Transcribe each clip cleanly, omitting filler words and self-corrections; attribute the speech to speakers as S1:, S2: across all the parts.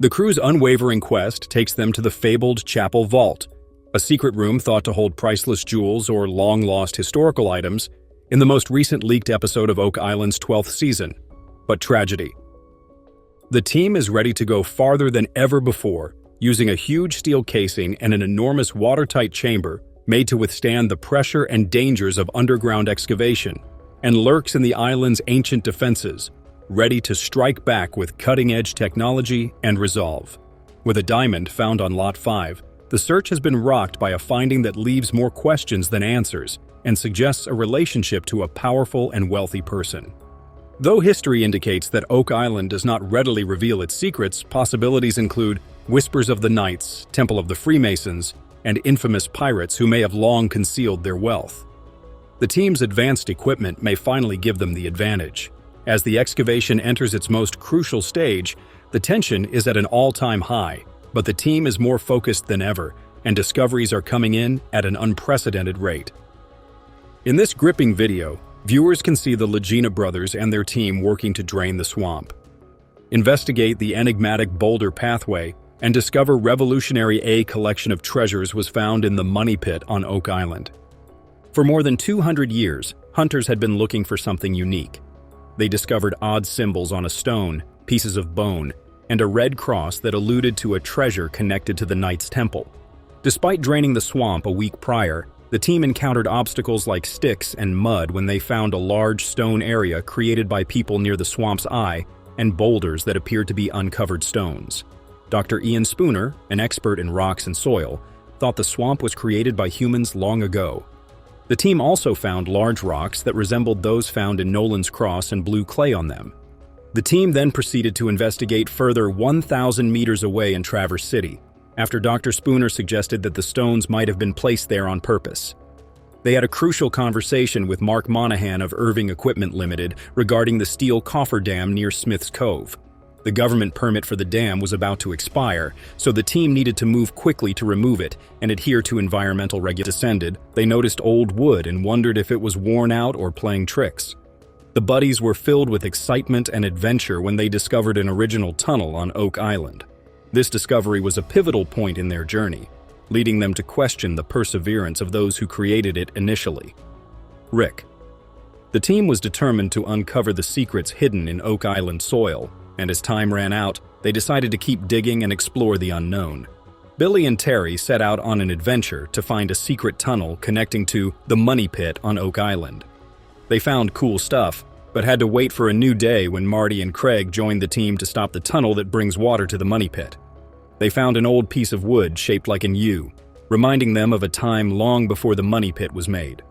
S1: The crew's unwavering quest takes them to the fabled Chapel Vault, a secret room thought to hold priceless jewels or long-lost historical items in the most recent leaked episode of Oak Island's 12th season. But tragedy. The team is ready to go farther than ever before, using a huge steel casing and an enormous watertight chamber made to withstand the pressure and dangers of underground excavation, and lurks in the island's ancient defenses, ready to strike back with cutting-edge technology and resolve. With a diamond found on Lot 5, the search has been rocked by a finding that leaves more questions than answers and suggests a relationship to a powerful and wealthy person. Though history indicates that Oak Island does not readily reveal its secrets, possibilities include Whispers of the Knights, Temple of the Freemasons, and infamous pirates who may have long concealed their wealth. The team's advanced equipment may finally give them the advantage. As the excavation enters its most crucial stage, the tension is at an all-time high, but the team is more focused than ever, and discoveries are coming in at an unprecedented rate. In this gripping video, viewers can see the Lagena brothers and their team working to drain the swamp, investigate the enigmatic boulder pathway, and discover revolutionary A collection of treasures was found in the Money Pit on Oak Island. For more than 200 years, hunters had been looking for something unique. They discovered odd symbols on a stone, pieces of bone, and a red cross that alluded to a treasure connected to the Knight's Temple. Despite draining the swamp a week prior, the team encountered obstacles like sticks and mud when they found a large stone area created by people near the swamp's eye and boulders that appeared to be uncovered stones. Dr. Ian Spooner, an expert in rocks and soil, thought the swamp was created by humans long ago. The team also found large rocks that resembled those found in Nolan's Cross and blue clay on them. The team then proceeded to investigate further 1,000 meters away in Traverse City, after Dr. Spooner suggested that the stones might have been placed there on purpose. They had a crucial conversation with Mark Monahan of Irving Equipment Limited regarding the steel coffer dam near Smith's Cove. The government permit for the dam was about to expire, so the team needed to move quickly to remove it and adhere to environmental regulations. Descended, they noticed old wood and wondered if it was worn out or playing tricks. The buddies were filled with excitement and adventure when they discovered an original tunnel on Oak Island. This discovery was a pivotal point in their journey, leading them to question the perseverance of those who created it initially. Rick. The team was determined to uncover the secrets hidden in Oak Island soil, and as time ran out, they decided to keep digging and explore the unknown. Billy and Terry set out on an adventure to find a secret tunnel connecting to the Money Pit on Oak Island. They found cool stuff, but had to wait for a new day when Marty and Craig joined the team to stop the tunnel that brings water to the Money Pit. They found an old piece of wood shaped like an U, reminding them of a time long before the Money Pit was made.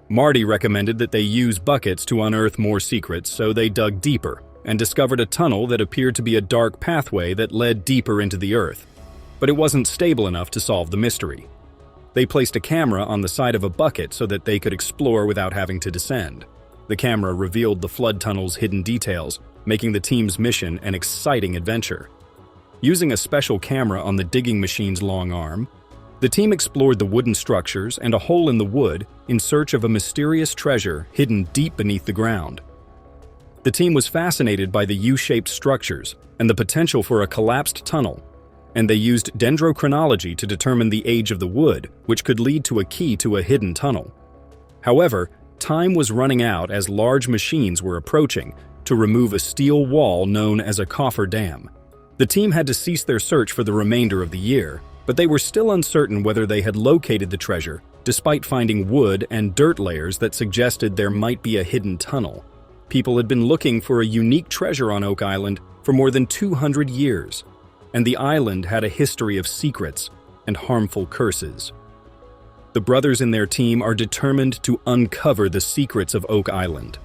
S1: Marty recommended that they use buckets to unearth more secrets, so they dug deeper and discovered a tunnel that appeared to be a dark pathway that led deeper into the earth. But it wasn't stable enough to solve the mystery. They placed a camera on the side of a bucket so that they could explore without having to descend. The camera revealed the flood tunnel's hidden details, making the team's mission an exciting adventure. Using a special camera on the digging machine's long arm, the team explored the wooden structures and a hole in the wood in search of a mysterious treasure hidden deep beneath the ground. The team was fascinated by the U-shaped structures and the potential for a collapsed tunnel, and they used dendrochronology to determine the age of the wood, which could lead to a key to a hidden tunnel. However, time was running out as large machines were approaching to remove a steel wall known as a coffer dam. The team had to cease their search for the remainder of the year, but they were still uncertain whether they had located the treasure, despite finding wood and dirt layers that suggested there might be a hidden tunnel. People had been looking for a unique treasure on Oak Island for more than 200 years, and the island had a history of secrets and harmful curses. The brothers in their team are determined to uncover the secrets of Oak Island,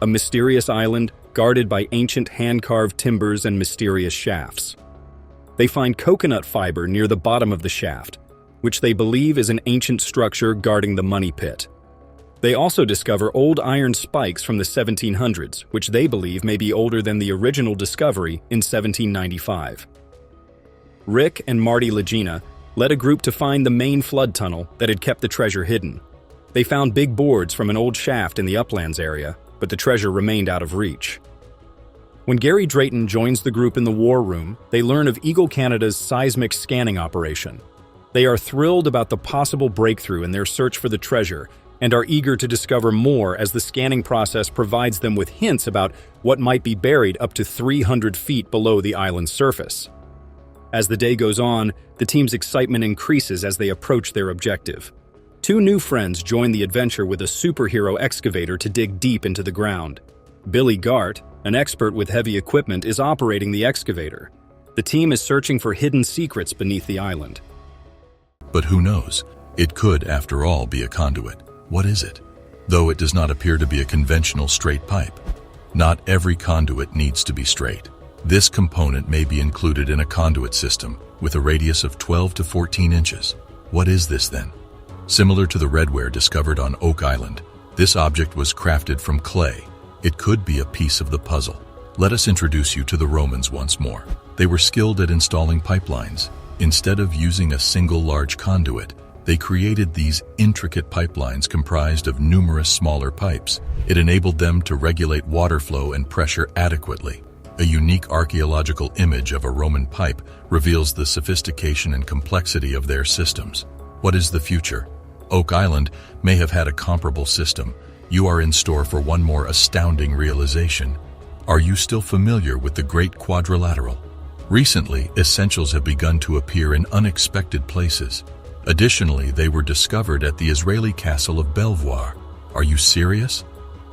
S1: a mysterious island guarded by ancient hand-carved timbers and mysterious shafts. They find coconut fiber near the bottom of the shaft, which they believe is an ancient structure guarding the Money Pit. They also discover old iron spikes from the 1700s, which they believe may be older than the original discovery in 1795. Rick and Marty Lagena led a group to find the main flood tunnel that had kept the treasure hidden. They found big boards from an old shaft in the uplands area, but the treasure remained out of reach. When Gary Drayton joins the group in the war room, they learn of Eagle Canada's seismic scanning operation. They are thrilled about the possible breakthrough in their search for the treasure and are eager to discover more as the scanning process provides them with hints about what might be buried up to 300 feet below the island's surface. As the day goes on, the team's excitement increases as they approach their objective. Two new friends join the adventure with a superhero excavator to dig deep into the ground. Billy Gart, an expert with heavy equipment, is operating the excavator. The team is searching for hidden secrets beneath the island.
S2: But who knows? It could, after all, be a conduit. What is it? Though it does not appear to be a conventional straight pipe. Not every conduit needs to be straight. This component may be included in a conduit system with a radius of 12 to 14 inches. What is this then? Similar to the redware discovered on Oak Island, this object was crafted from clay. It could be a piece of the puzzle. Let us introduce you to the Romans once more. They were skilled at installing pipelines. Instead of using a single large conduit, they created these intricate pipelines comprised of numerous smaller pipes. It enabled them to regulate water flow and pressure adequately. A unique archaeological image of a Roman pipe reveals the sophistication and complexity of their systems. What is the future? Oak Island may have had a comparable system. You are in store for one more astounding realization. Are you still familiar with the Great Quadrilateral? Recently, essentials have begun to appear in unexpected places. Additionally, they were discovered at the Israeli castle of Belvoir. Are you serious?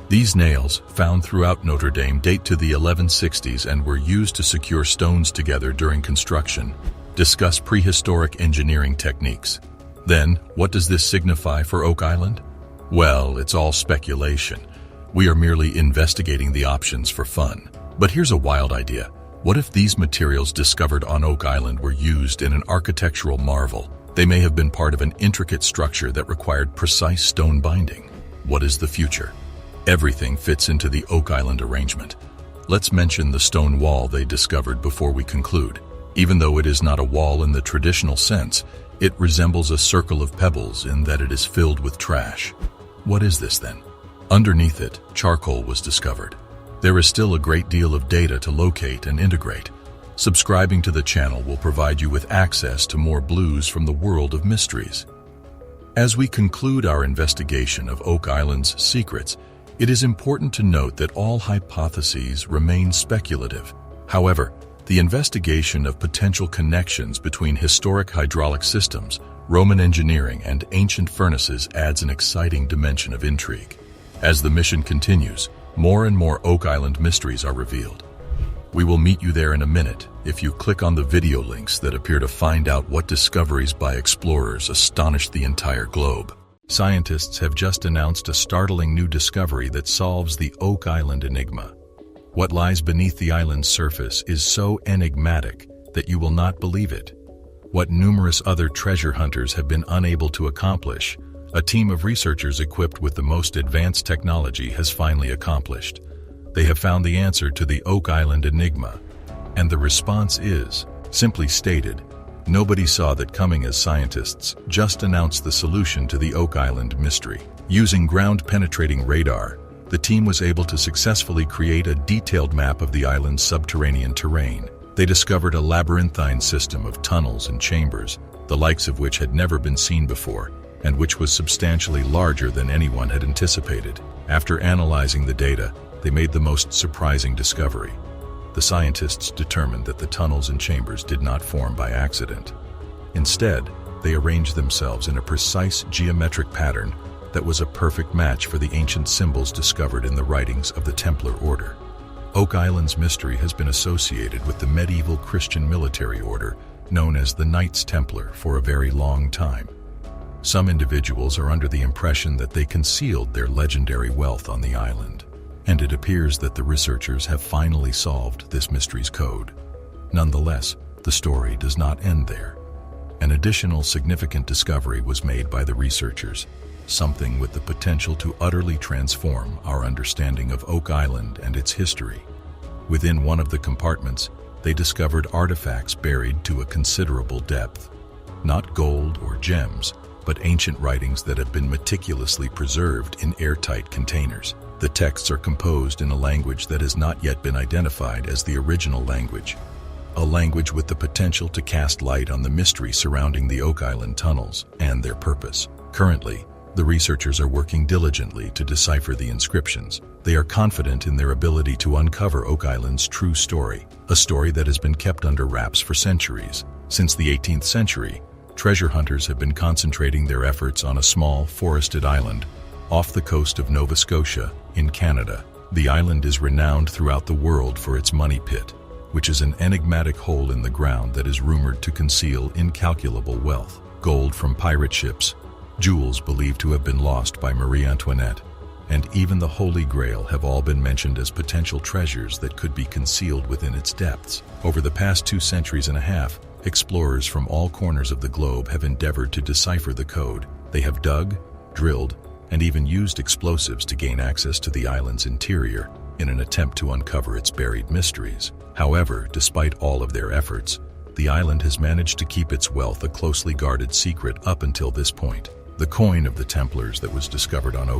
S2: These nails, found throughout Notre Dame, date to the 1160s and were used to secure stones together during construction. Discuss prehistoric engineering techniques. Then, what does this signify for Oak Island? Well, it's all speculation. We are merely investigating the options for fun. But here's a wild idea. What if these materials discovered on Oak Island were used in an architectural marvel? They may have been part of an intricate structure that required precise stone binding. What is the future? Everything fits into the Oak Island arrangement. Let's mention the stone wall they discovered before we conclude. Even though it is not a wall in the traditional sense, it resembles a circle of pebbles in that it is filled with trash. What is this then? Underneath it, charcoal was discovered. There is still a great deal of data to locate and integrate. Subscribing to the channel will provide you with access to more blues from the world of mysteries. As we conclude our investigation of Oak Island's secrets, it is important to note that all hypotheses remain speculative. However, the investigation of potential connections between historic hydraulic systems, Roman engineering, and ancient furnaces adds an exciting dimension of intrigue. As the mission continues, more and more Oak Island mysteries are revealed. We will meet you there in a minute if you click on the video links that appear to find out what discoveries by explorers astonished the entire globe. Scientists have just announced a startling new discovery that solves the Oak Island enigma. What lies beneath the island's surface is so enigmatic that you will not believe it. What numerous other treasure hunters have been unable to accomplish, a team of researchers equipped with the most advanced technology has finally accomplished. They have found the answer to the Oak Island enigma, and the response is, simply stated, nobody saw that coming as scientists just announced the solution to the Oak Island mystery. Using ground-penetrating radar, the team was able to successfully create a detailed map of the island's subterranean terrain. They discovered a labyrinthine system of tunnels and chambers, the likes of which had never been seen before, and which was substantially larger than anyone had anticipated. After analyzing the data, they made the most surprising discovery. The scientists determined that the tunnels and chambers did not form by accident. Instead, they arranged themselves in a precise geometric pattern that was a perfect match for the ancient symbols discovered in the writings of the Templar Order. Oak Island's mystery has been associated with the medieval Christian military order known as the Knights Templar for a very long time. Some individuals are under the impression that they concealed their legendary wealth on the island, and it appears that the researchers have finally solved this mystery's code. Nonetheless, the story does not end there. An additional significant discovery was made by the researchers, something with the potential to utterly transform our understanding of Oak Island and its history. Within one of the compartments, they discovered artifacts buried to a considerable depth. Not gold or gems, but ancient writings that have been meticulously preserved in airtight containers. The texts are composed in a language that has not yet been identified as the original language, a language with the potential to cast light on the mystery surrounding the Oak Island tunnels and their purpose. Currently, the researchers are working diligently to decipher the inscriptions. They are confident in their ability to uncover Oak Island's true story, a story that has been kept under wraps for centuries. Since the 18th century, treasure hunters have been concentrating their efforts on a small, forested island off the coast of Nova Scotia in Canada. The island is renowned throughout the world for its money pit, which is an enigmatic hole in the ground that is rumored to conceal incalculable wealth. Gold from pirate ships, jewels believed to have been lost by Marie Antoinette, and even the Holy Grail have all been mentioned as potential treasures that could be concealed within its depths. Over the past 2.5 centuries, explorers from all corners of the globe have endeavored to decipher the code. They have dug, drilled, and even used explosives to gain access to the island's interior in an attempt to uncover its buried mysteries. However, despite all of their efforts, the island has managed to keep its wealth a closely guarded secret up until this point. The coin of the Templars that was discovered on Oak